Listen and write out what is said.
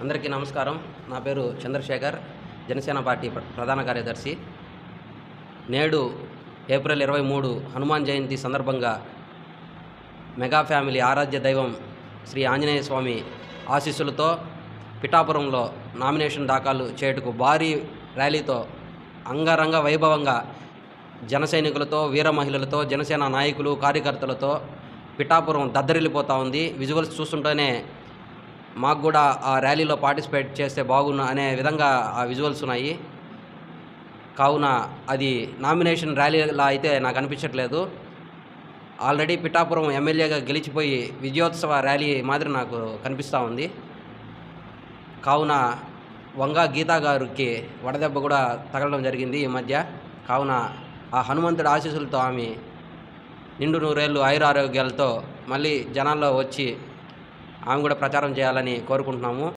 అందరికీ నమస్కారం. నా పేరు చంద్రశేఖర్, జనసేన పార్టీ ప్రధాన కార్యదర్శి. నేడు ఏప్రిల్ 23 హనుమాన్ జయంతి సందర్భంగా మెగా ఫ్యామిలీ ఆరాధ్య దైవం శ్రీ ఆంజనేయ స్వామి ఆశీస్సులతో పిఠాపురంలో నామినేషన్ దాఖలు చేయుటకు భారీ ర్యాలీతో అంగరంగ వైభవంగా జన సైనికులతో, వీర మహిళలతో, జనసేన నాయకులు, కార్యకర్తలతో పిఠాపురం దద్దరిల్లిపోతూ ఉంది. విజువల్స్ చూస్తుంటేనే మాకు కూడా ఆ ర్యాలీలో పార్టిసిపేట్ చేస్తే బాగున్నా అనే విధంగా ఆ విజువల్స్ ఉన్నాయి. కావున అది నామినేషన్ ర్యాలీలా అయితే నాకు అనిపించట్లేదు. ఆల్రెడీ పిఠాపురం ఎమ్మెల్యేగా గెలిచిపోయి విజయోత్సవ ర్యాలీ మాదిరి నాకు కనిపిస్తూ ఉంది. కావున వంగా గీతా గారికి వడదెబ్బ కూడా తగలడం జరిగింది ఈ మధ్య. కావున ఆ హనుమంతుడి ఆశీస్సులతో ఆమె నిండు నూరేళ్ళు ఆయురారోగ్యాలతో మళ్ళీ జనాల్లో వచ్చి ఆమె కూడా ప్రచారం చేయాలని కోరుకుంటున్నాము.